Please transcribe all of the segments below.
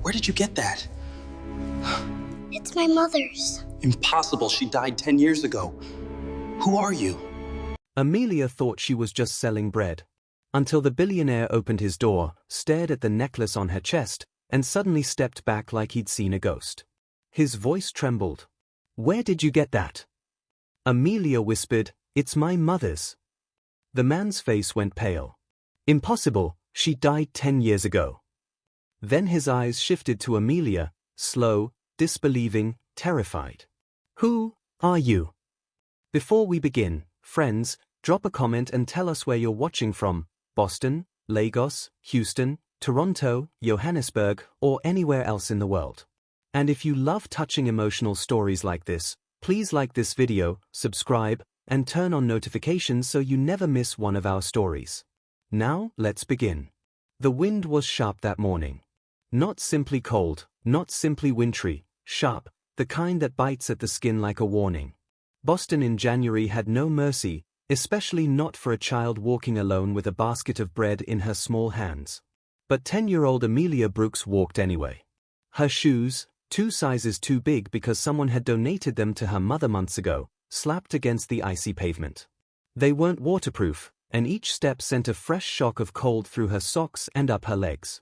Where did you get that? It's my mother's. Impossible, she died 10 years ago. Who are you? Amelia thought she was just selling bread, until the billionaire opened his door, stared at the necklace on her chest, and suddenly stepped back like he'd seen a ghost. His voice trembled. "Where did you get that?" Amelia whispered, "It's my mother's." The man's face went pale. "Impossible, she died 10 years ago." Then his eyes shifted to Amelia, slow, disbelieving, terrified. "Who are you?" Before we begin, friends, drop a comment and tell us where you're watching from: Boston, Lagos, Houston, Toronto, Johannesburg, or anywhere else in the world. And if you love touching emotional stories like this, please like this video, subscribe, and turn on notifications so you never miss one of our stories. Now, let's begin. The wind was sharp that morning. Not simply cold, not simply wintry, sharp, the kind that bites at the skin like a warning. Boston in January had no mercy, especially not for a child walking alone with a basket of bread in her small hands. But 10-year-old Amelia Brooks walked anyway. Her shoes, 2 sizes too big because someone had donated them to her mother months ago, slapped against the icy pavement. They weren't waterproof, and each step sent a fresh shock of cold through her socks and up her legs.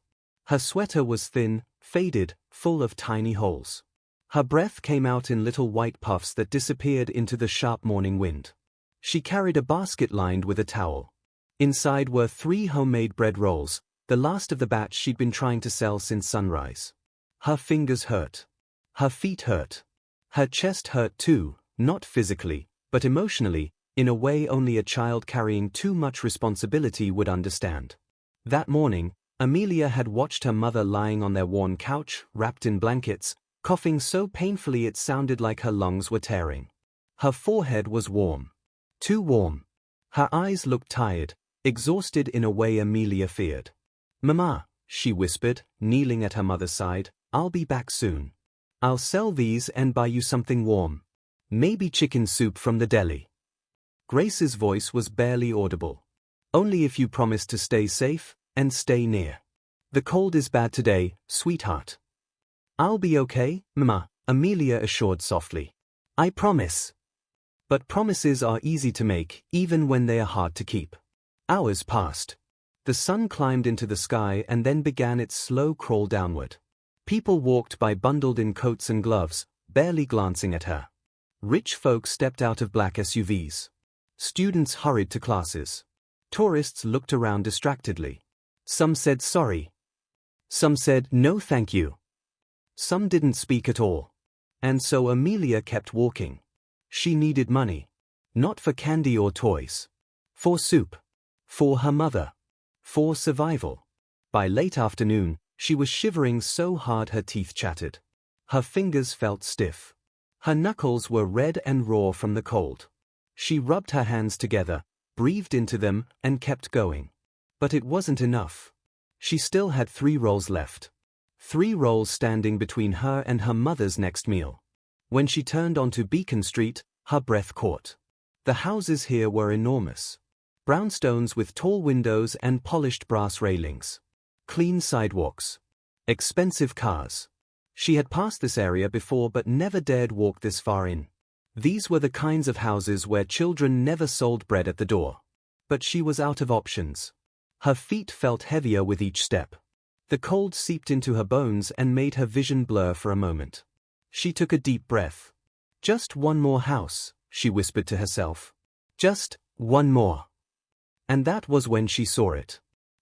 Her sweater was thin, faded, full of tiny holes. Her breath came out in little white puffs that disappeared into the sharp morning wind. She carried a basket lined with a towel. Inside were 3 homemade bread rolls, the last of the batch she'd been trying to sell since sunrise. Her fingers hurt. Her feet hurt. Her chest hurt too, not physically, but emotionally, in a way only a child carrying too much responsibility would understand. That morning, Amelia had watched her mother lying on their worn couch, wrapped in blankets, coughing so painfully it sounded like her lungs were tearing. Her forehead was warm. Too warm. Her eyes looked tired, exhausted in a way Amelia feared. "Mama," she whispered, kneeling at her mother's side, "I'll be back soon. I'll sell these and buy you something warm. Maybe chicken soup from the deli." Grace's voice was barely audible. "Only if you promise to stay safe and stay near. The cold is bad today, sweetheart." "I'll be okay, Mama," Amelia assured softly. "I promise." But promises are easy to make, even when they are hard to keep. Hours passed. The sun climbed into the sky and then began its slow crawl downward. People walked by bundled in coats and gloves, barely glancing at her. Rich folks stepped out of black SUVs. Students hurried to classes. Tourists looked around distractedly. Some said sorry. Some said no thank you. Some didn't speak at all. And so Amelia kept walking. She needed money. Not for candy or toys. For soup. For her mother. For survival. By late afternoon, she was shivering so hard her teeth chattered. Her fingers felt stiff. Her knuckles were red and raw from the cold. She rubbed her hands together, breathed into them, and kept going. But it wasn't enough. She still had 3 rolls left. 3 rolls standing between her and her mother's next meal. When she turned onto Beacon Street, her breath caught. The houses here were enormous. Brownstones with tall windows and polished brass railings. Clean sidewalks. Expensive cars. She had passed this area before but never dared walk this far in. These were the kinds of houses where children never sold bread at the door. But she was out of options. Her feet felt heavier with each step. The cold seeped into her bones and made her vision blur for a moment. She took a deep breath. "Just one more house," she whispered to herself. "Just one more." And that was when she saw it.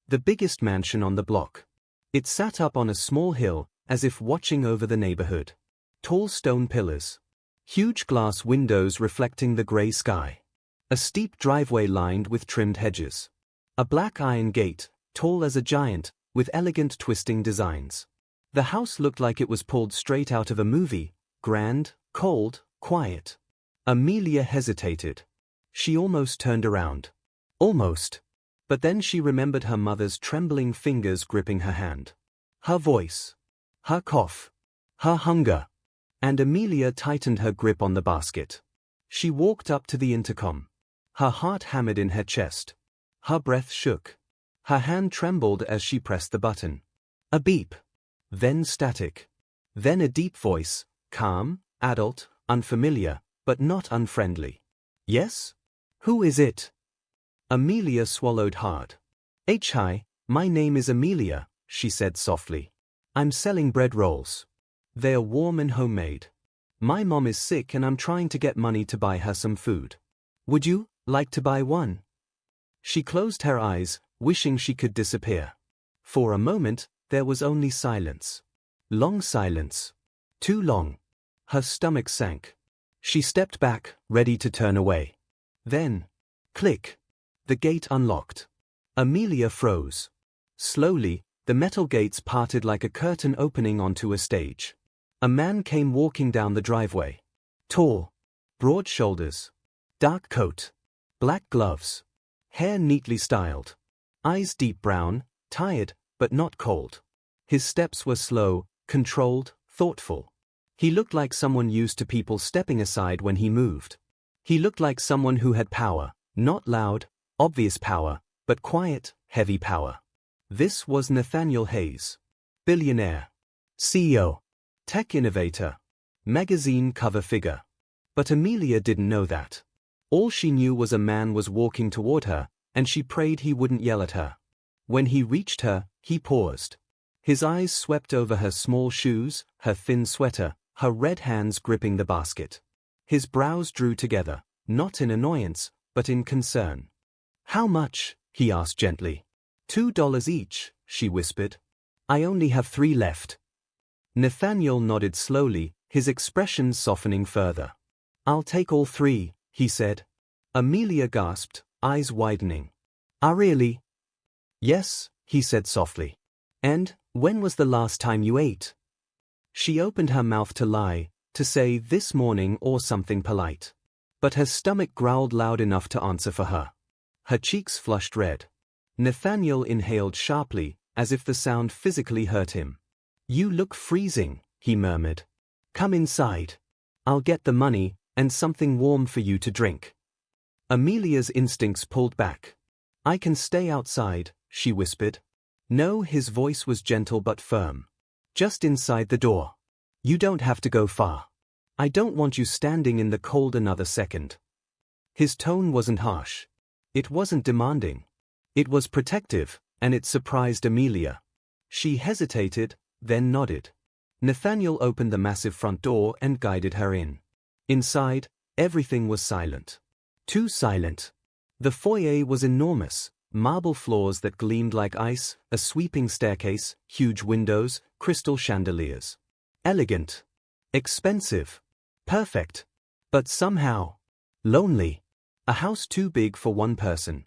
The biggest mansion on the block. It sat up on a small hill, as if watching over the neighborhood. Tall stone pillars. Huge glass windows reflecting the gray sky. A steep driveway lined with trimmed hedges. A black iron gate, tall as a giant, with elegant twisting designs. The house looked like it was pulled straight out of a movie, grand, cold, quiet. Amelia hesitated. She almost turned around. Almost. But then she remembered her mother's trembling fingers gripping her hand. Her voice. Her cough. Her hunger. And Amelia tightened her grip on the basket. She walked up to the intercom. Her heart hammered in her chest. Her breath shook. Her hand trembled as she pressed the button. A beep. Then static. Then a deep voice, calm, adult, unfamiliar, but not unfriendly. Yes? Who is it? Amelia swallowed hard. Hi, my name is Amelia, she said softly. I'm selling bread rolls. They're warm and homemade. My mom is sick and I'm trying to get money to buy her some food. Would you like to buy one? She closed her eyes, wishing she could disappear. For a moment, there was only silence. Long silence. Too long. Her stomach sank. She stepped back, ready to turn away. Then, click. The gate unlocked. Amelia froze. Slowly, the metal gates parted like a curtain opening onto a stage. A man came walking down the driveway. Tall. Broad shoulders. Dark coat. Black gloves. Hair neatly styled. Eyes deep brown, tired, but not cold. His steps were slow, controlled, thoughtful. He looked like someone used to people stepping aside when he moved. He looked like someone who had power, not loud, obvious power, but quiet, heavy power. This was Nathaniel Hayes. Billionaire. CEO. Tech innovator. Magazine cover figure. But Amelia didn't know that. All she knew was a man was walking toward her, and she prayed he wouldn't yell at her. When he reached her, he paused. His eyes swept over her small shoes, her thin sweater, her red hands gripping the basket. His brows drew together, not in annoyance, but in concern. How much? He asked gently. $2 each, she whispered. I only have 3 left. Nathaniel nodded slowly, his expression softening further. I'll take all 3, he said. Amelia gasped, eyes widening. Ah, really? Yes, he said softly. And, when was the last time you ate? She opened her mouth to lie, to say this morning or something polite. But her stomach growled loud enough to answer for her. Her cheeks flushed red. Nathaniel inhaled sharply, as if the sound physically hurt him. You look freezing, he murmured. Come inside. I'll get the money, and something warm for you to drink. Amelia's instincts pulled back. I can stay outside, she whispered. No, his voice was gentle but firm. Just inside the door. You don't have to go far. I don't want you standing in the cold another second. His tone wasn't harsh. It wasn't demanding. It was protective, and it surprised Amelia. She hesitated, then nodded. Nathaniel opened the massive front door and guided her in. Inside, everything was silent. Too silent. The foyer was enormous, marble floors that gleamed like ice, a sweeping staircase, huge windows, crystal chandeliers. Elegant. Expensive. Perfect. But somehow lonely. A house too big for one person.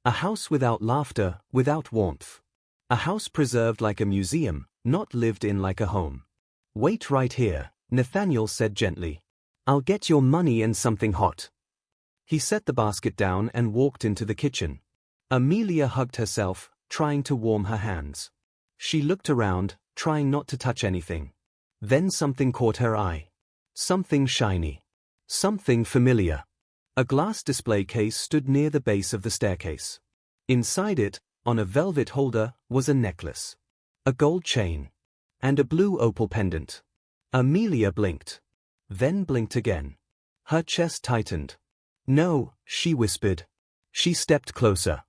A house without laughter, without warmth. A house preserved like a museum, not lived in like a home. Wait right here, Nathaniel said gently. I'll get your money and something hot. He set the basket down and walked into the kitchen. Amelia hugged herself, trying to warm her hands. She looked around, trying not to touch anything. Then something caught her eye. Something shiny. Something familiar. A glass display case stood near the base of the staircase. Inside it, on a velvet holder, was a necklace. A gold chain. And a blue opal pendant. Amelia blinked. Then blinked again. Her chest tightened. No, she whispered. She stepped closer.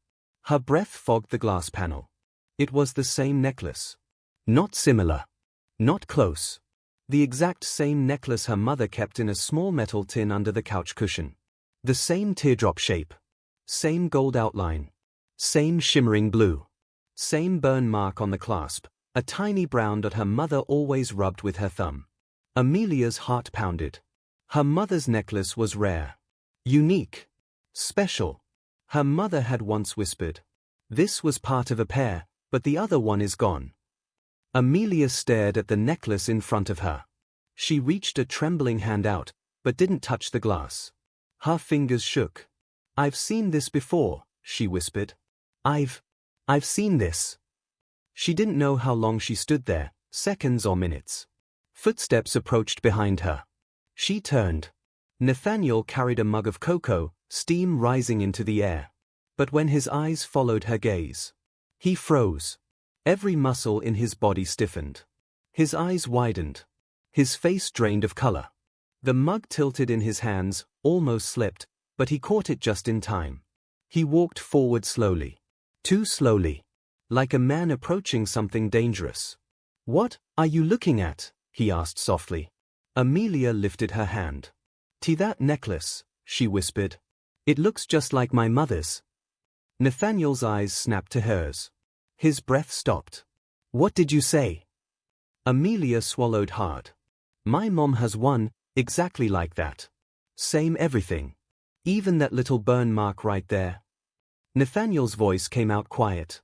Her breath fogged the glass panel. It was the same necklace. Not similar. Not close. The exact same necklace her mother kept in a small metal tin under the couch cushion. The same teardrop shape. Same gold outline. Same shimmering blue. Same burn mark on the clasp, a tiny brown dot her mother always rubbed with her thumb. Amelia's heart pounded. Her mother's necklace was rare. Unique. Special. Her mother had once whispered. This was part of a pair, but the other one is gone. Amelia stared at the necklace in front of her. She reached a trembling hand out, but didn't touch the glass. Her fingers shook. I've seen this before, she whispered. I've seen this. She didn't know how long she stood there, seconds or minutes. Footsteps approached behind her. She turned. Nathaniel carried a mug of cocoa, steam rising into the air. But when his eyes followed her gaze, he froze. Every muscle in his body stiffened. His eyes widened. His face drained of color. The mug tilted in his hands, almost slipped, but he caught it just in time. He walked forward slowly. Too slowly. Like a man approaching something dangerous. "What are you looking at?" he asked softly. Amelia lifted her hand. That necklace," she whispered. "It looks just like my mother's." Nathaniel's eyes snapped to hers. His breath stopped. "What did you say?" Amelia swallowed hard. "My mom has one, exactly like that. Same everything. Even that little burn mark right there." Nathaniel's voice came out quiet.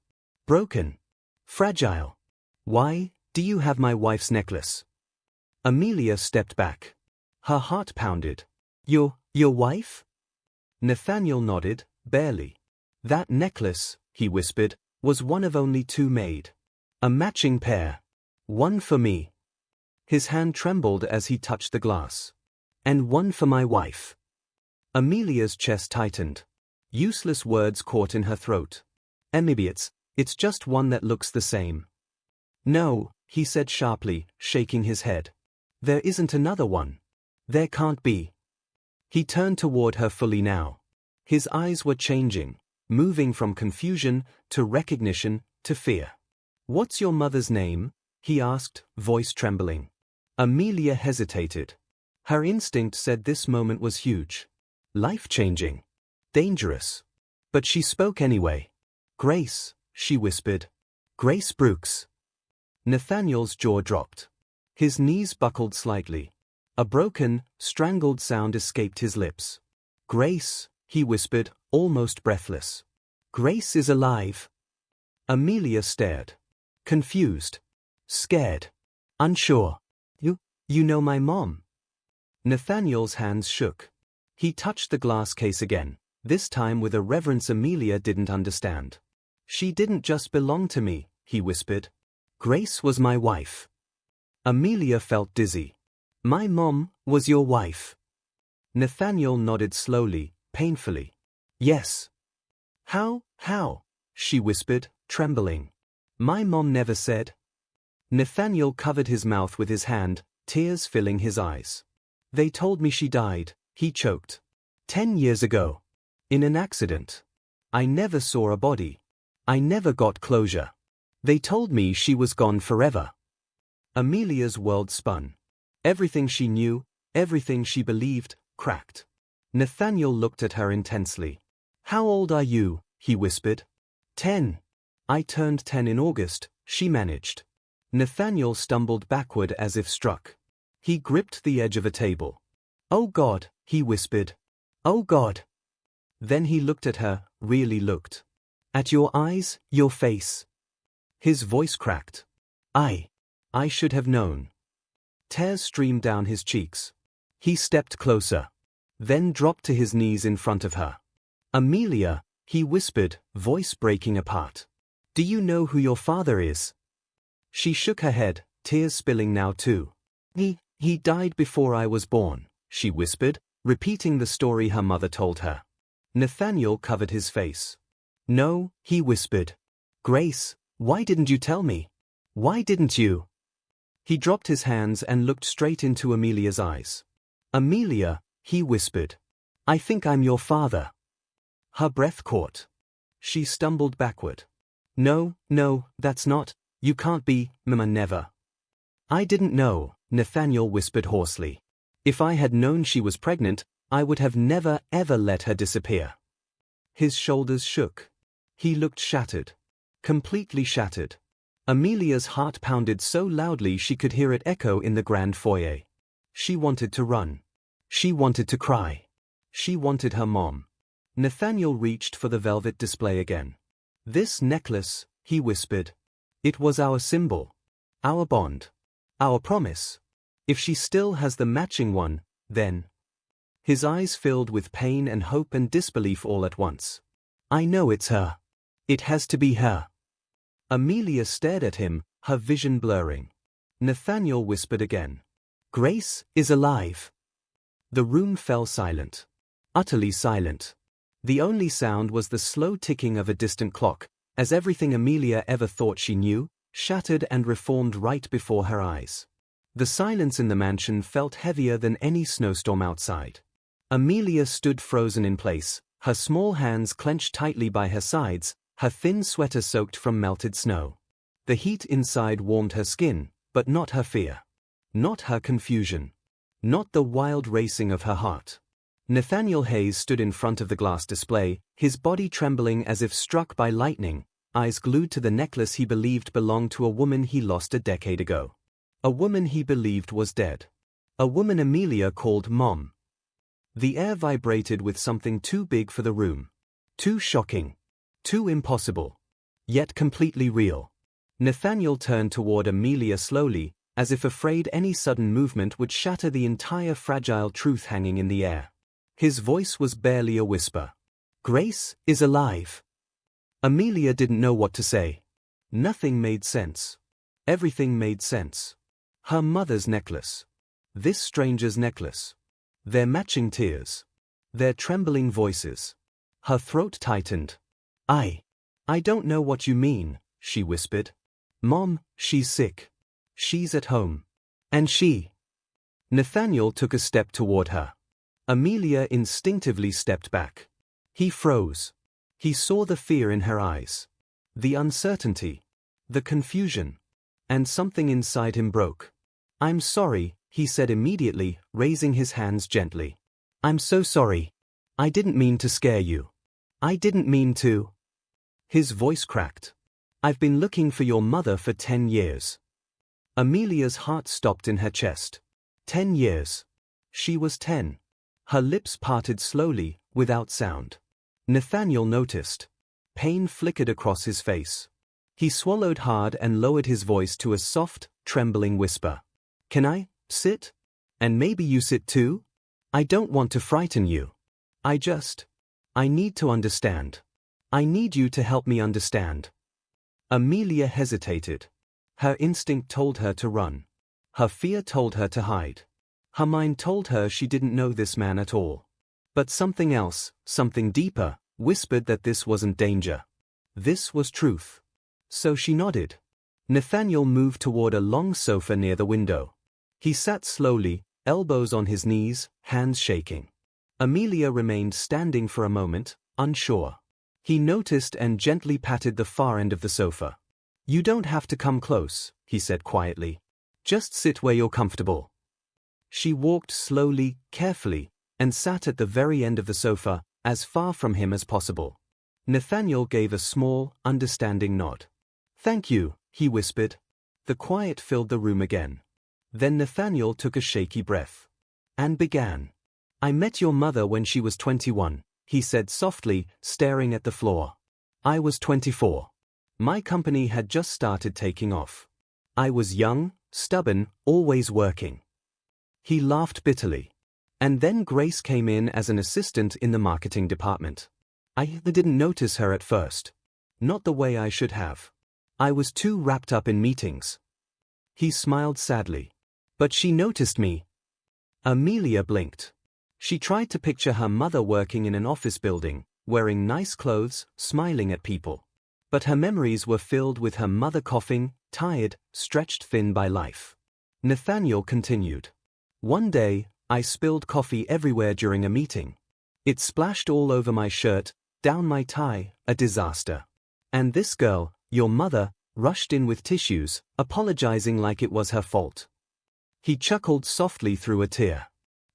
"Broken. Fragile. Why do you have my wife's necklace?" Amelia stepped back. Her heart pounded. Your wife?" Nathaniel nodded, barely. "That necklace," he whispered, "was one of only two made. A matching pair. One for me." His hand trembled as he touched the glass. "And one for my wife." Amelia's chest tightened. Useless words caught in her throat. "Maybe it's just one that looks the same." "No," he said sharply, shaking his head. "There isn't another one. There can't be." He turned toward her fully now. His eyes were changing, moving from confusion to recognition to fear. "What's your mother's name?" he asked, voice trembling. Amelia hesitated. Her instinct said this moment was huge. Life-changing. Dangerous. But she spoke anyway. "Grace," she whispered. "Grace Brooks." Nathaniel's jaw dropped. His knees buckled slightly. A broken, strangled sound escaped his lips. "Grace," he whispered, almost breathless. "Grace is alive." Amelia stared. Confused. Scared. Unsure. You know my mom?" Nathaniel's hands shook. He touched the glass case again, this time with a reverence Amelia didn't understand. "She didn't just belong to me," he whispered. "Grace was my wife." Amelia felt dizzy. "My mom was your wife?" Nathaniel nodded slowly, painfully. "Yes." How, she whispered, trembling. "My mom never said." Nathaniel covered his mouth with his hand, tears filling his eyes. "They told me she died," he choked. 10 years ago. In an accident. I never saw a body. I never got closure. They told me she was gone forever." Amelia's world spun. Everything she knew, everything she believed, cracked. Nathaniel looked at her intensely. "How old are you?" he whispered. 10. I turned 10 in August, she managed. Nathaniel stumbled backward as if struck. He gripped the edge of a table. "Oh God," he whispered. "Oh God." Then he looked at her, really looked. "At your eyes, your face." His voice cracked. I should have known." Tears streamed down his cheeks. He stepped closer. Then dropped to his knees in front of her. "Amelia," he whispered, voice breaking apart. "Do you know who your father is?" She shook her head, tears spilling now too. He died before I was born," she whispered, repeating the story her mother told her. Nathaniel covered his face. "No," he whispered. "Grace, why didn't you tell me? Why didn't you?" He dropped his hands and looked straight into Amelia's eyes. "Amelia," he whispered. "I think I'm your father." Her breath caught. She stumbled backward. No, that's not. You can't be, Mama, never." "I didn't know," Nathaniel whispered hoarsely. "If I had known she was pregnant, I would have never ever let her disappear." His shoulders shook. He looked shattered. Completely shattered. Amelia's heart pounded so loudly she could hear it echo in the grand foyer. She wanted to run. She wanted to cry. She wanted her mom. Nathaniel reached for the velvet display again. "This necklace," he whispered. "It was our symbol. Our bond. Our promise. If she still has the matching one, then—" His eyes filled with pain and hope and disbelief all at once. "I know it's her. It has to be her." Amelia stared at him, her vision blurring. Nathaniel whispered again. "Grace is alive." The room fell silent. Utterly silent. The only sound was the slow ticking of a distant clock, as everything Amelia ever thought she knew, shattered and reformed right before her eyes. The silence in the mansion felt heavier than any snowstorm outside. Amelia stood frozen in place, her small hands clenched tightly by her sides, her thin sweater soaked from melted snow. The heat inside warmed her skin, but not her fear. Not her confusion. Not the wild racing of her heart. Nathaniel Hayes stood in front of the glass display, his body trembling as if struck by lightning, eyes glued to the necklace he believed belonged to a woman he lost a decade ago. A woman he believed was dead. A woman Amelia called Mom. The air vibrated with something too big for the room. Too shocking. Too impossible. Yet completely real. Nathaniel turned toward Amelia slowly, as if afraid any sudden movement would shatter the entire fragile truth hanging in the air. His voice was barely a whisper. "Grace is alive." Amelia didn't know what to say. Nothing made sense. Everything made sense. Her mother's necklace. This stranger's necklace. Their matching tears. Their trembling voices. Her throat tightened. I don't know what you mean," she whispered. "Mom, she's sick. She's at home. And she—" Nathaniel took a step toward her. Amelia instinctively stepped back. He froze. He saw the fear in her eyes. The uncertainty. The confusion. And something inside him broke. "I'm sorry," he said immediately, raising his hands gently. "I'm so sorry. I didn't mean to scare you. I didn't mean to." His voice cracked. "I've been looking for your mother for 10 years. Amelia's heart stopped in her chest. 10 years. She was 10. Her lips parted slowly, without sound. Nathaniel noticed. Pain flickered across his face. He swallowed hard and lowered his voice to a soft, trembling whisper. "Can I sit? And maybe you sit too? I don't want to frighten you. I need to understand. I need you to help me understand." Amelia hesitated. Her instinct told her to run. Her fear told her to hide. Her mind told her she didn't know this man at all. But something else, something deeper, whispered that this wasn't danger. This was truth. So she nodded. Nathaniel moved toward a long sofa near the window. He sat slowly, elbows on his knees, hands shaking. Amelia remained standing for a moment, unsure. He noticed and gently patted the far end of the sofa. "You don't have to come close," he said quietly. "Just sit where you're comfortable." She walked slowly, carefully, and sat at the very end of the sofa, as far from him as possible. Nathaniel gave a small, understanding nod. "Thank you," he whispered. The quiet filled the room again. Then Nathaniel took a shaky breath. And began. "I met your mother when she was 21. He said softly, staring at the floor. "I was 24. My company had just started taking off. I was young, stubborn, always working." He laughed bitterly. "And then Grace came in as an assistant in the marketing department. I didn't notice her at first. Not the way I should have. I was too wrapped up in meetings." He smiled sadly. "But she noticed me." Amelia blinked. She tried to picture her mother working in an office building, wearing nice clothes, smiling at people. But her memories were filled with her mother coughing, tired, stretched thin by life. Nathaniel continued. "One day, I spilled coffee everywhere during a meeting. It splashed all over my shirt, down my tie, a disaster. And this girl, your mother, rushed in with tissues, apologizing like it was her fault." He chuckled softly through a tear.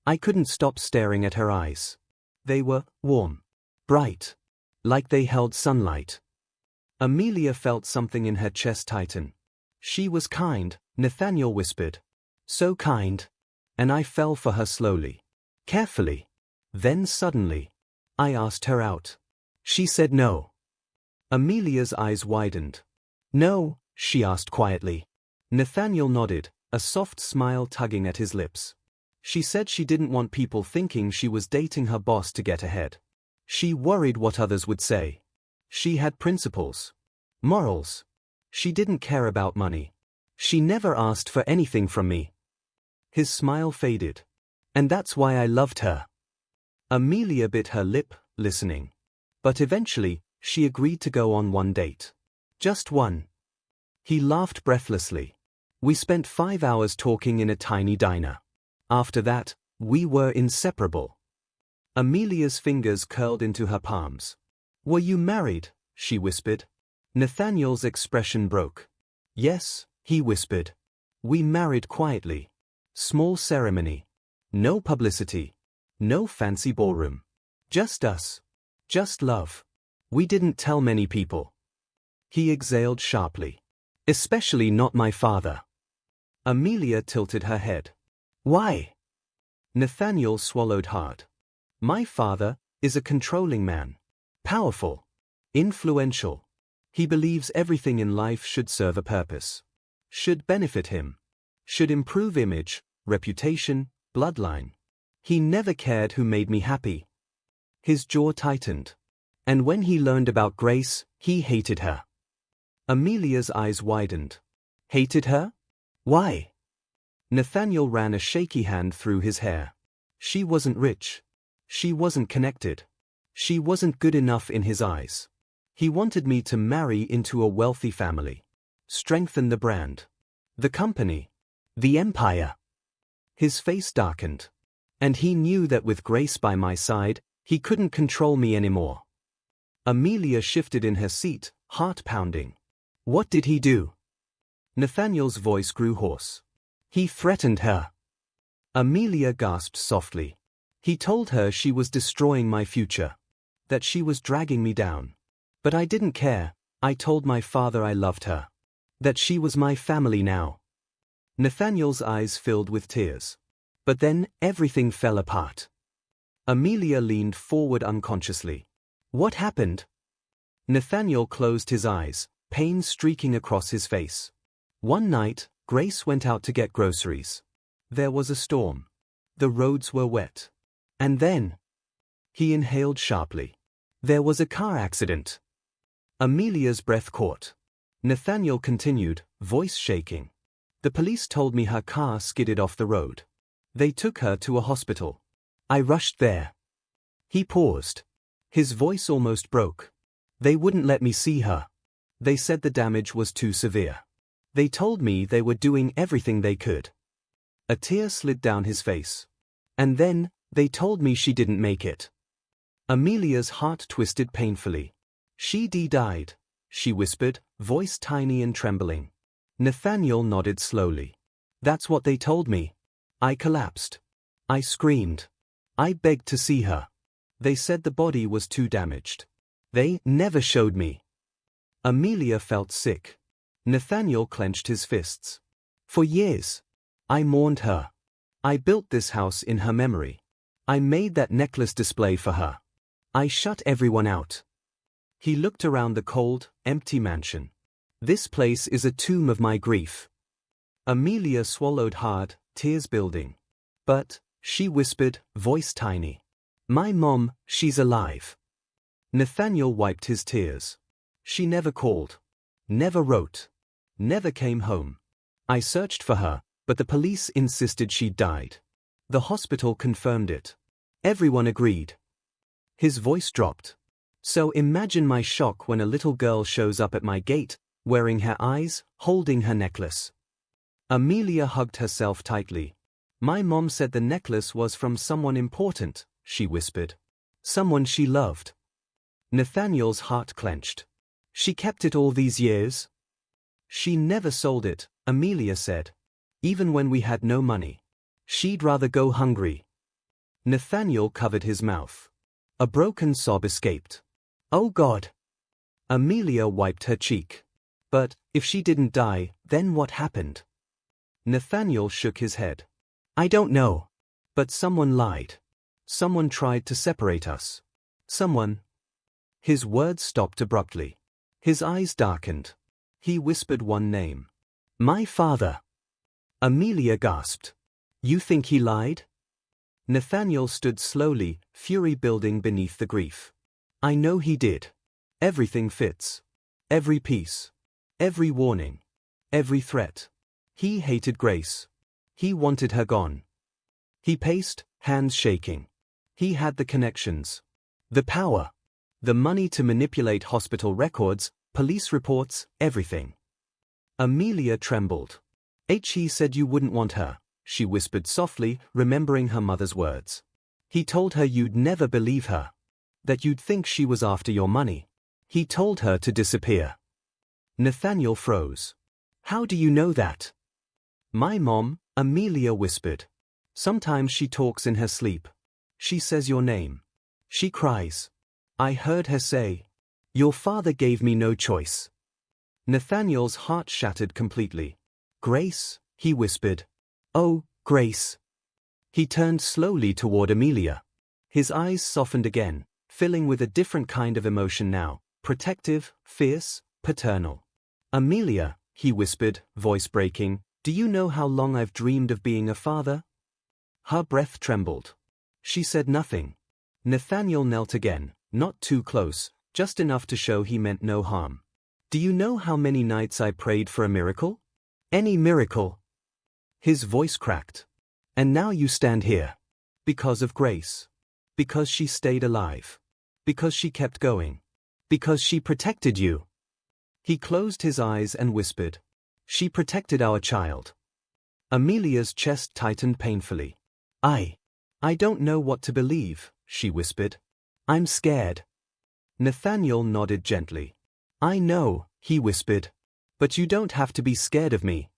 I couldn't stop staring at her eyes. They were warm, bright, like they held sunlight. Amelia felt something in her chest tighten. "She was kind," Nathaniel whispered. "So kind." And I fell for her slowly, carefully. Then suddenly, I asked her out. She said no. Amelia's eyes widened. "No?" she asked quietly. Nathaniel nodded, a soft smile tugging at his lips. "She said she didn't want people thinking she was dating her boss to get ahead. She worried what others would say. She had principles. Morals. She didn't care about money. She never asked for anything from me." His smile faded. "And that's why I loved her." Amelia bit her lip, listening. But eventually, she agreed to go on one date. Just one. He laughed breathlessly. We spent 5 hours talking in a tiny diner. After that, we were inseparable. Amelia's fingers curled into her palms. Were you married? She whispered. Nathaniel's expression broke. Yes, he whispered. We married quietly. Small ceremony. No publicity. No fancy ballroom. Just us. Just love. We didn't tell many people. He exhaled sharply. Especially not my father. Amelia tilted her head. Why? Nathaniel swallowed hard. My father is a controlling man. Powerful. Influential. He believes everything in life should serve a purpose. Should benefit him. Should improve image, reputation, bloodline. He never cared who made me happy. His jaw tightened. And when he learned about Grace, he hated her. Amelia's eyes widened. Hated her? Why? Nathaniel ran a shaky hand through his hair. She wasn't rich. She wasn't connected. She wasn't good enough in his eyes. He wanted me to marry into a wealthy family. Strengthen the brand. The company. The empire. His face darkened. And he knew that with Grace by my side, he couldn't control me anymore. Amelia shifted in her seat, heart pounding. What did he do? Nathaniel's voice grew hoarse. He threatened her. Amelia gasped softly. He told her she was destroying my future. That she was dragging me down. But I didn't care. I told my father I loved her. That she was my family now. Nathaniel's eyes filled with tears. But then, everything fell apart. Amelia leaned forward unconsciously. What happened? Nathaniel closed his eyes, pain streaking across his face. One night, Grace went out to get groceries. There was a storm. The roads were wet. And then... He inhaled sharply. There was a car accident. Amelia's breath caught. Nathaniel continued, voice shaking. The police told me her car skidded off the road. They took her to a hospital. I rushed there. He paused. His voice almost broke. They wouldn't let me see her. They said the damage was too severe. They told me they were doing everything they could. A tear slid down his face. And then, they told me she didn't make it. Amelia's heart twisted painfully. She died, she whispered, voice tiny and trembling. Nathaniel nodded slowly. That's what they told me. I collapsed. I screamed. I begged to see her. They said the body was too damaged. They never showed me. Amelia felt sick. Nathaniel clenched his fists. For years, I mourned her. I built this house in her memory. I made that necklace display for her. I shut everyone out. He looked around the cold, empty mansion. This place is a tomb of my grief. Amelia swallowed hard, tears building. But, she whispered, voice tiny. My mom, she's alive. Nathaniel wiped his tears. She never called. Never wrote. Never came home. I searched for her, but the police insisted she'd died. The hospital confirmed it. Everyone agreed. His voice dropped. So imagine my shock when a little girl shows up at my gate, wearing her eyes, holding her necklace. Amelia hugged herself tightly. My mom said the necklace was from someone important, she whispered. Someone she loved. Nathaniel's heart clenched. She kept it all these years? She never sold it, Amelia said. Even when we had no money. She'd rather go hungry. Nathaniel covered his mouth. A broken sob escaped. Oh God! Amelia wiped her cheek. But, if she didn't die, then what happened? Nathaniel shook his head. I don't know. But someone lied. Someone tried to separate us. Someone... His words stopped abruptly. His eyes darkened. He whispered one name. My father. Amelia gasped. You think he lied? Nathaniel stood slowly, fury building beneath the grief. I know he did. Everything fits. Every piece. Every warning. Every threat. He hated Grace. He wanted her gone. He paced, hands shaking. He had the connections. The power. The money to manipulate hospital records, police reports, everything. Amelia trembled. He said you wouldn't want her, she whispered softly, remembering her mother's words. He told her you'd never believe her. That you'd think she was after your money. He told her to disappear. Nathaniel froze. How do you know that? My mom, Amelia whispered. Sometimes she talks in her sleep. She says your name. She cries. I heard her say, your father gave me no choice. Nathaniel's heart shattered completely. Grace, he whispered. Oh, Grace. He turned slowly toward Amelia. His eyes softened again, filling with a different kind of emotion now, protective, fierce, paternal. Amelia, he whispered, voice breaking, do you know how long I've dreamed of being a father? Her breath trembled. She said nothing. Nathaniel knelt again, not too close, just enough to show he meant no harm. Do you know how many nights I prayed for a miracle? Any miracle. His voice cracked. And now you stand here. Because of Grace. Because she stayed alive. Because she kept going. Because she protected you. He closed his eyes and whispered. She protected our child. Amelia's chest tightened painfully. I don't know what to believe, she whispered. I'm scared. Nathaniel nodded gently. I know, he whispered. But you don't have to be scared of me.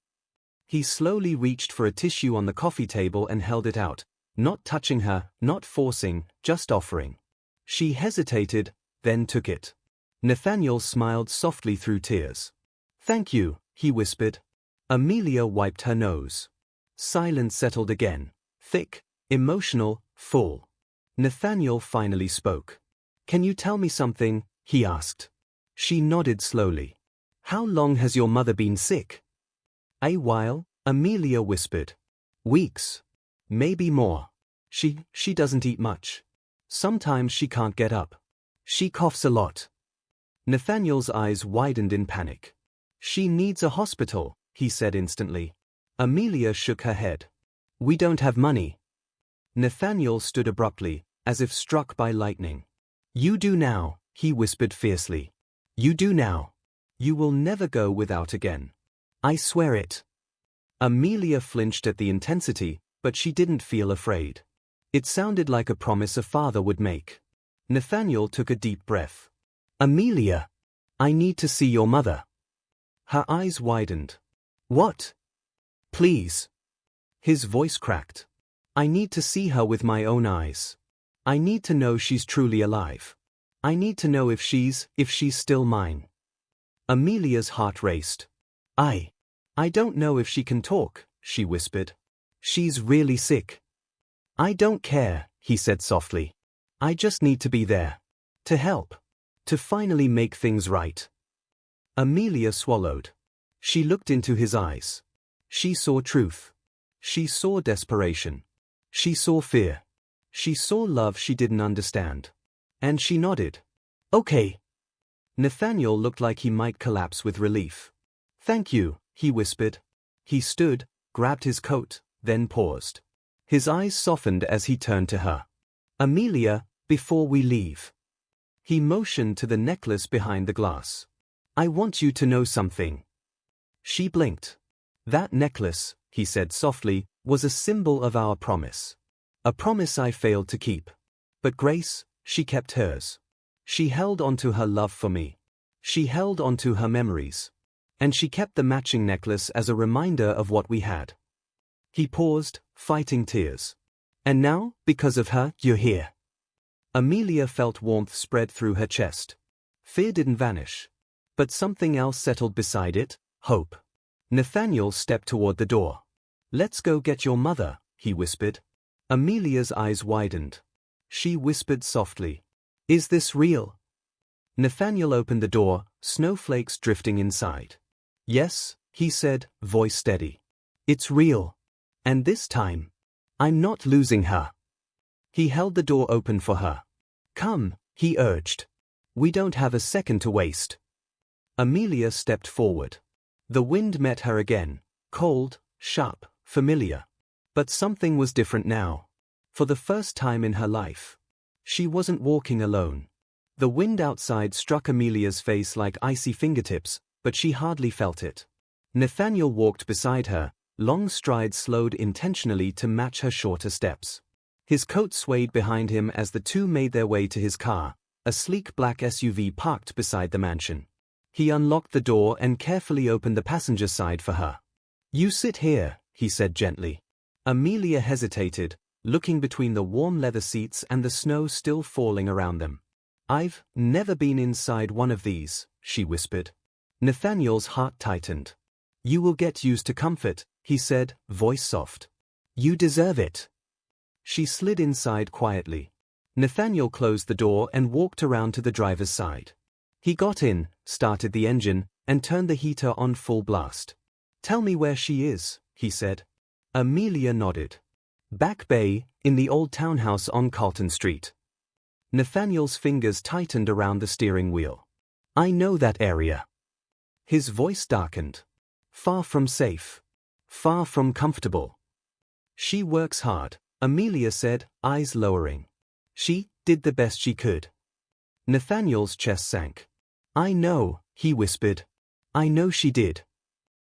He slowly reached for a tissue on the coffee table and held it out, not touching her, not forcing, just offering. She hesitated, then took it. Nathaniel smiled softly through tears. Thank you, he whispered. Amelia wiped her nose. Silence settled again, thick, emotional, full. Nathaniel finally spoke. Can you tell me something? He asked. She nodded slowly. How long has your mother been sick? A while, Amelia whispered. Weeks. Maybe more. She doesn't eat much. Sometimes she can't get up. She coughs a lot. Nathaniel's eyes widened in panic. She needs a hospital, he said instantly. Amelia shook her head. We don't have money. Nathaniel stood abruptly, as if struck by lightning. You do now, he whispered fiercely. You do now. You will never go without again. I swear it. Amelia flinched at the intensity, but she didn't feel afraid. It sounded like a promise a father would make. Nathaniel took a deep breath. Amelia, I need to see your mother. Her eyes widened. What? Please. His voice cracked. I need to see her with my own eyes. I need to know she's truly alive. I need to know if she's still mine. Amelia's heart raced. I don't know if she can talk, she whispered. She's really sick. I don't care, he said softly. I just need to be there. To help. To finally make things right. Amelia swallowed. She looked into his eyes. She saw truth. She saw desperation. She saw fear. She saw love she didn't understand. And she nodded. Okay. Nathaniel looked like he might collapse with relief. Thank you, he whispered. He stood, grabbed his coat, then paused. His eyes softened as he turned to her. Amelia, before we leave. He motioned to the necklace behind the glass. I want you to know something. She blinked. That necklace, he said softly, was a symbol of our promise. A promise I failed to keep. But Grace, she kept hers. She held onto her love for me. She held onto her memories. And she kept the matching necklace as a reminder of what we had. He paused, fighting tears. And now, because of her, you're here. Amelia felt warmth spread through her chest. Fear didn't vanish. But something else settled beside it, hope. Nathaniel stepped toward the door. Let's go get your mother, he whispered. Amelia's eyes widened. She whispered softly. Is this real? Nathaniel opened the door, snowflakes drifting inside. Yes, he said, voice steady. It's real. And this time, I'm not losing her. He held the door open for her. Come, he urged. We don't have a second to waste. Amelia stepped forward. The wind met her again, cold, sharp, familiar. But something was different now. For the first time in her life. She wasn't walking alone. The wind outside struck Amelia's face like icy fingertips, but she hardly felt it. Nathaniel walked beside her, long strides slowed intentionally to match her shorter steps. His coat swayed behind him as the two made their way to his car, a sleek black SUV parked beside the mansion. He unlocked the door and carefully opened the passenger side for her. "You sit here," he said gently. Amelia hesitated, looking between the warm leather seats and the snow still falling around them. "I've never been inside one of these," she whispered. Nathaniel's heart tightened. "You will get used to comfort," he said, voice soft. "You deserve it." She slid inside quietly. Nathaniel closed the door and walked around to the driver's side. He got in, started the engine, and turned the heater on full blast. "Tell me where she is," he said. Amelia nodded. "Back Bay, in the old townhouse on Carlton Street." Nathaniel's fingers tightened around the steering wheel. "I know that area." His voice darkened. "Far from safe. Far from comfortable." "She works hard," Amelia said, eyes lowering. "She did the best she could." Nathaniel's chest sank. "I know," he whispered. "I know she did."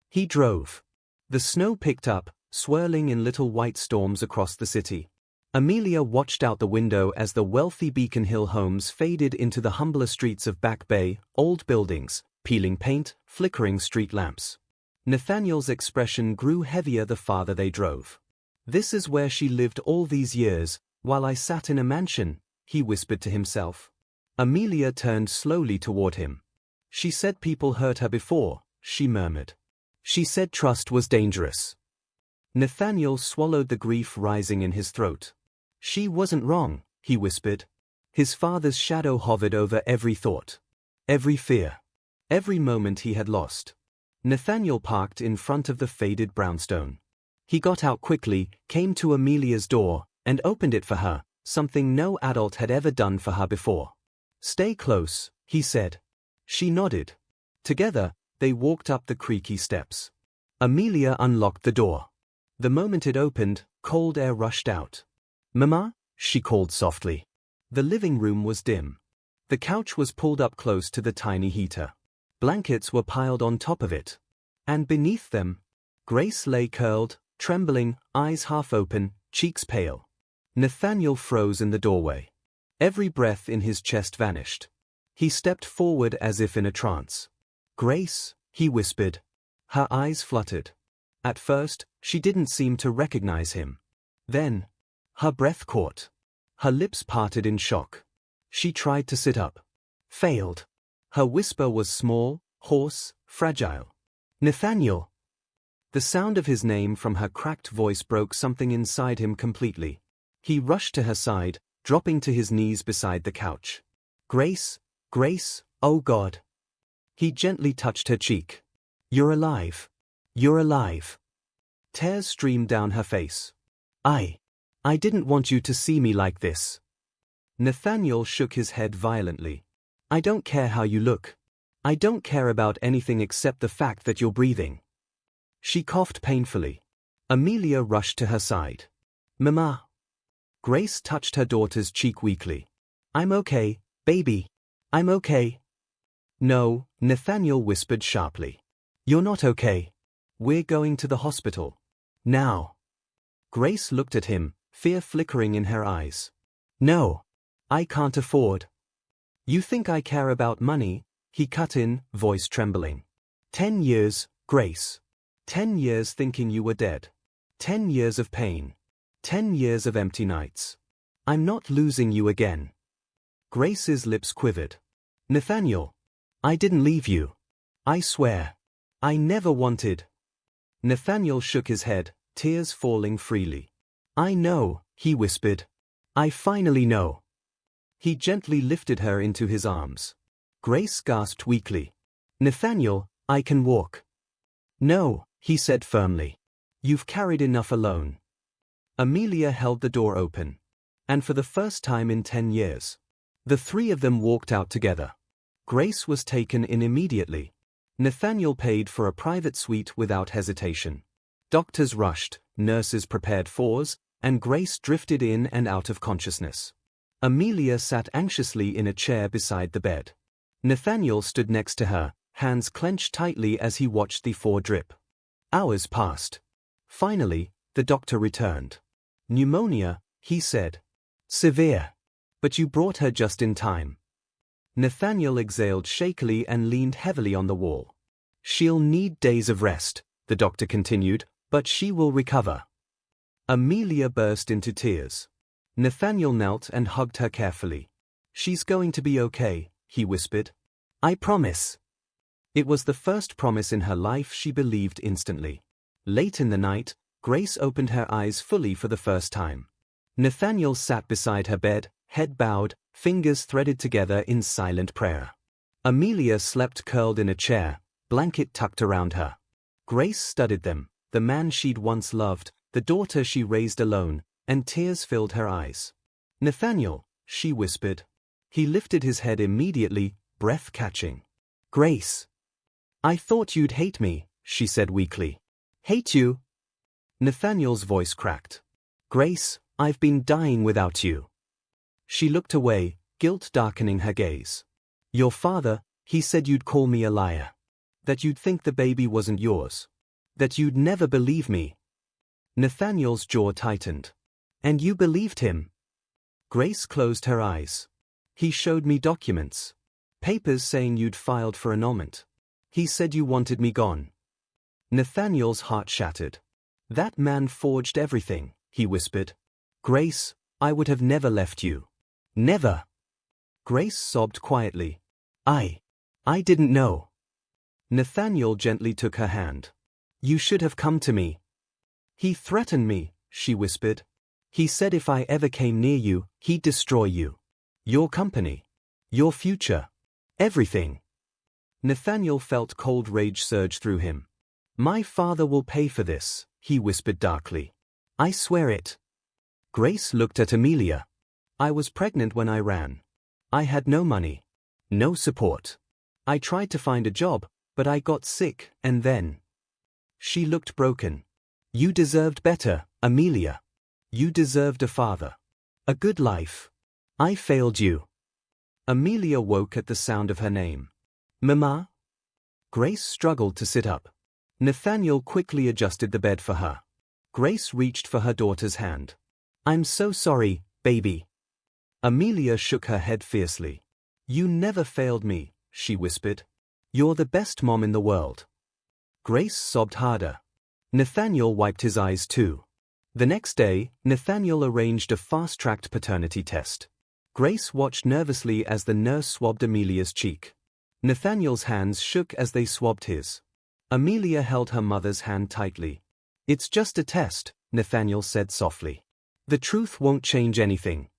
He drove. The snow picked up, swirling in little white storms across the city. Amelia watched out the window as the wealthy Beacon Hill homes faded into the humbler streets of Back Bay, old buildings, peeling paint, flickering street lamps. Nathaniel's expression grew heavier the farther they drove. "This is where she lived all these years, while I sat in a mansion," he whispered to himself. Amelia turned slowly toward him. "She said people hurt her before," she murmured. "She said trust was dangerous." Nathaniel swallowed the grief rising in his throat. "She wasn't wrong," he whispered. His father's shadow hovered over every thought, every fear, every moment he had lost. Nathaniel parked in front of the faded brownstone. He got out quickly, came to Amelia's door, and opened it for her, something no adult had ever done for her before. "Stay close," he said. She nodded. Together, they walked up the creaky steps. Amelia unlocked the door. The moment it opened, cold air rushed out. "Mama?" she called softly. The living room was dim. The couch was pulled up close to the tiny heater. Blankets were piled on top of it. And beneath them, Grace lay curled, trembling, eyes half open, cheeks pale. Nathaniel froze in the doorway. Every breath in his chest vanished. He stepped forward as if in a trance. "Grace," he whispered. Her eyes fluttered. At first, she didn't seem to recognize him. Then, her breath caught. Her lips parted in shock. She tried to sit up. Failed. Her whisper was small, hoarse, fragile. "Nathaniel." The sound of his name from her cracked voice broke something inside him completely. He rushed to her side, dropping to his knees beside the couch. "Grace, Grace, oh God." He gently touched her cheek. "You're alive. You're alive." Tears streamed down her face. I didn't want you to see me like this." Nathaniel shook his head violently. "I don't care how you look. I don't care about anything except the fact that you're breathing." She coughed painfully. Amelia rushed to her side. "Mama." Grace touched her daughter's cheek weakly. "I'm okay, baby. I'm okay." "No," Nathaniel whispered sharply. "You're not okay. We're going to the hospital. Now." Grace looked at him, fear flickering in her eyes. "No. I can't afford." "You think I care about money?" he cut in, voice trembling. 10 years, Grace. 10 years thinking you were dead. 10 years of pain. 10 years of empty nights. I'm not losing you again." Grace's lips quivered. "Nathaniel, I didn't leave you. I swear. I never wanted." Nathaniel shook his head, tears falling freely. "I know," he whispered. "I finally know." He gently lifted her into his arms. Grace gasped weakly. "Nathaniel, I can walk." "No," he said firmly. "You've carried enough alone." Amelia held the door open. And for the first time in 10 years, the three of them walked out together. Grace was taken in immediately. Nathaniel paid for a private suite without hesitation. Doctors rushed, nurses prepared fours, and Grace drifted in and out of consciousness. Amelia sat anxiously in a chair beside the bed. Nathaniel stood next to her, hands clenched tightly as he watched the IV drip. Hours passed. Finally, the doctor returned. Pneumonia, he said. Severe. But you brought her just in time. Nathaniel exhaled shakily and leaned heavily on the wall. She'll need days of rest, the doctor continued, but she will recover. Amelia burst into tears. Nathaniel knelt and hugged her carefully. She's going to be okay, he whispered. I promise. It was the first promise in her life she believed instantly. Late in the night, Grace opened her eyes fully for the first time. Nathaniel sat beside her bed, head bowed, fingers threaded together in silent prayer. Amelia slept curled in a chair, blanket tucked around her. Grace studied them, the man she'd once loved, the daughter she raised alone, and tears filled her eyes. Nathaniel, she whispered. He lifted his head immediately, breath catching. Grace. I thought you'd hate me, she said weakly. Hate you? Nathaniel's voice cracked. Grace, I've been dying without you. She looked away, guilt darkening her gaze. Your father, he said you'd call me a liar. That you'd think the baby wasn't yours. That you'd never believe me. Nathaniel's jaw tightened. And you believed him? Grace closed her eyes. He showed me documents. Papers saying you'd filed for annulment. He said you wanted me gone. Nathaniel's heart shattered. That man forged everything, he whispered. Grace, I would have never left you. Never. Grace sobbed quietly. I didn't know. Nathaniel gently took her hand. You should have come to me. He threatened me, she whispered. He said if I ever came near you, he'd destroy you. Your company. Your future. Everything. Nathaniel felt cold rage surge through him. My father will pay for this, he whispered darkly. I swear it. Grace looked at Amelia. I was pregnant when I ran. I had no money. No support. I tried to find a job, but I got sick, and then. She looked broken. You deserved better, Amelia. You deserved a father. A good life. I failed you. Amelia woke at the sound of her name. Mama? Grace struggled to sit up. Nathaniel quickly adjusted the bed for her. Grace reached for her daughter's hand. I'm so sorry, baby. Amelia shook her head fiercely. You never failed me, she whispered. You're the best mom in the world. Grace sobbed harder. Nathaniel wiped his eyes too. The next day, Nathaniel arranged a fast-tracked paternity test. Grace watched nervously as the nurse swabbed Amelia's cheek. Nathaniel's hands shook as they swabbed his. Amelia held her mother's hand tightly. It's just a test, Nathaniel said softly. The truth won't change anything.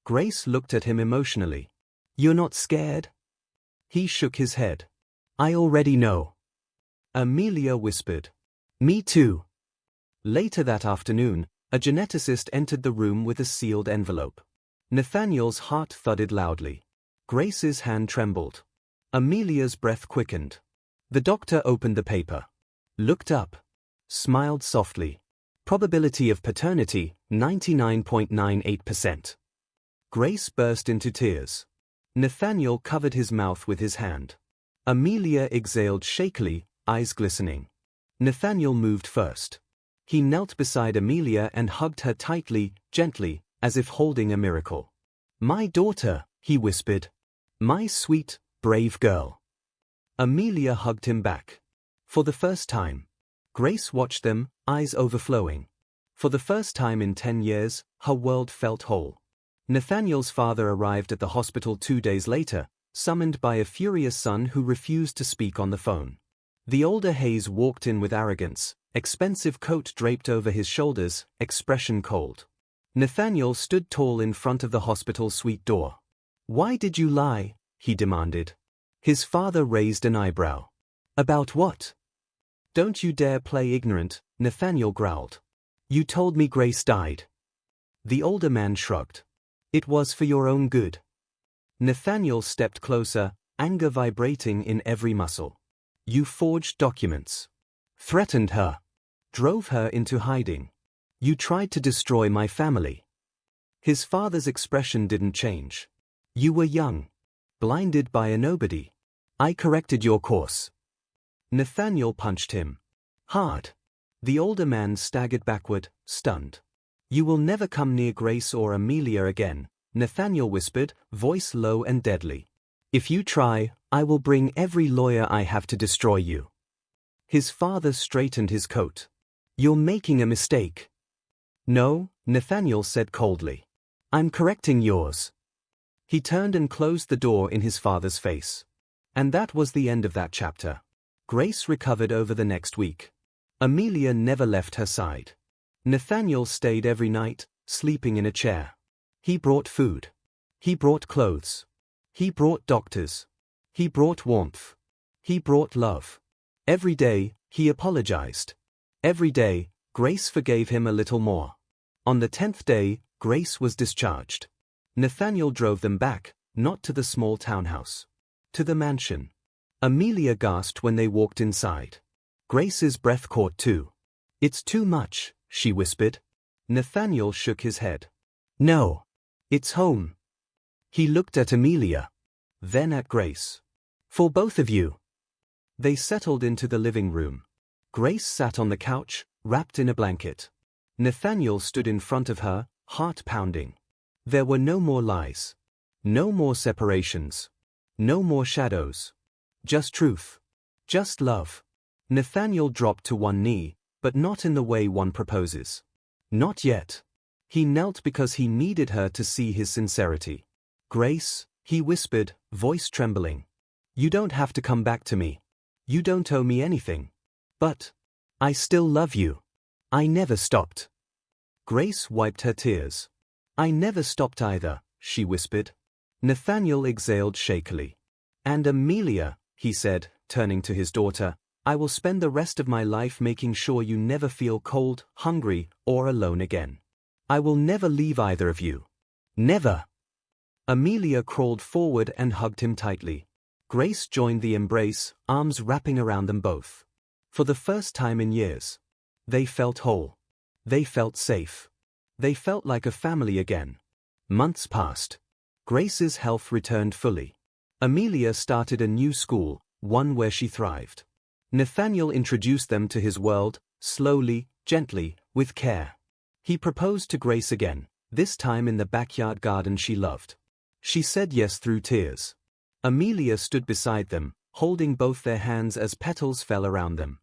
Grace looked at him emotionally. You're not scared? He shook his head. I already know. Amelia whispered. Me too. Later that afternoon, a geneticist entered the room with a sealed envelope. Nathaniel's heart thudded loudly. Grace's hand trembled. Amelia's breath quickened. The doctor opened the paper. Looked up. Smiled softly. Probability of paternity, 99.98%. Grace burst into tears. Nathaniel covered his mouth with his hand. Amelia exhaled shakily, eyes glistening. Nathaniel moved first. He knelt beside Amelia and hugged her tightly, gently, as if holding a miracle. My daughter, he whispered. My sweet, brave girl. Amelia hugged him back. For the first time. Grace watched them, eyes overflowing. For the first time in 10 years, her world felt whole. Nathaniel's father arrived at the hospital 2 days later, summoned by a furious son who refused to speak on the phone. The older Hayes walked in with arrogance, expensive coat draped over his shoulders, expression cold. Nathaniel stood tall in front of the hospital's suite door. Why did you lie? He demanded. His father raised an eyebrow. About what? Don't you dare play ignorant, Nathaniel growled. You told me Grace died. The older man shrugged. It was for your own good. Nathaniel stepped closer, anger vibrating in every muscle. You forged documents. Threatened her. Drove her into hiding. You tried to destroy my family. His father's expression didn't change. You were young. Blinded by a nobody. I corrected your course. Nathaniel punched him. Hard. The older man staggered backward, stunned. You will never come near Grace or Amelia again, Nathaniel whispered, voice low and deadly. If you try, I will bring every lawyer I have to destroy you. His father straightened his coat. You're making a mistake. No, Nathaniel said coldly. I'm correcting yours. He turned and closed the door in his father's face. And that was the end of that chapter. Grace recovered over the next week. Amelia never left her side. Nathaniel stayed every night, sleeping in a chair. He brought food. He brought clothes. He brought doctors. He brought warmth. He brought love. Every day, he apologized. Every day, Grace forgave him a little more. On the 10th day, Grace was discharged. Nathaniel drove them back, not to the small townhouse. To the mansion. Amelia gasped when they walked inside. Grace's breath caught too. It's too much, she whispered. Nathaniel shook his head. No. It's home. He looked at Amelia. Then at Grace. For both of you. They settled into the living room. Grace sat on the couch, wrapped in a blanket. Nathaniel stood in front of her, heart pounding. There were no more lies. No more separations. No more shadows. Just truth. Just love. Nathaniel dropped to one knee, but not in the way one proposes. Not yet. He knelt because he needed her to see his sincerity. Grace, he whispered, voice trembling. You don't have to come back to me. You don't owe me anything. But I still love you. I never stopped. Grace wiped her tears. I never stopped either, she whispered. Nathaniel exhaled shakily. And Amelia, he said, turning to his daughter, I will spend the rest of my life making sure you never feel cold, hungry, or alone again. I will never leave either of you. Never. Amelia crawled forward and hugged him tightly. Grace joined the embrace, arms wrapping around them both. For the first time in years. They felt whole. They felt safe. They felt like a family again. Months passed. Grace's health returned fully. Amelia started a new school, one where she thrived. Nathaniel introduced them to his world, slowly, gently, with care. He proposed to Grace again, this time in the backyard garden she loved. She said yes through tears. Amelia stood beside them, holding both their hands as petals fell around them.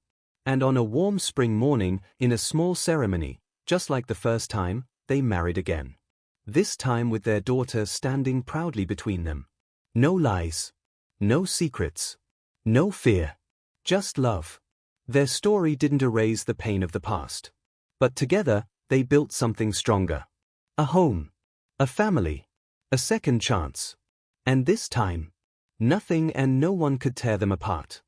And on a warm spring morning, in a small ceremony, just like the first time, they married again. This time with their daughter standing proudly between them. No lies. No secrets. No fear. Just love. Their story didn't erase the pain of the past. But together, they built something stronger. A home. A family. A second chance. And this time, nothing and no one could tear them apart.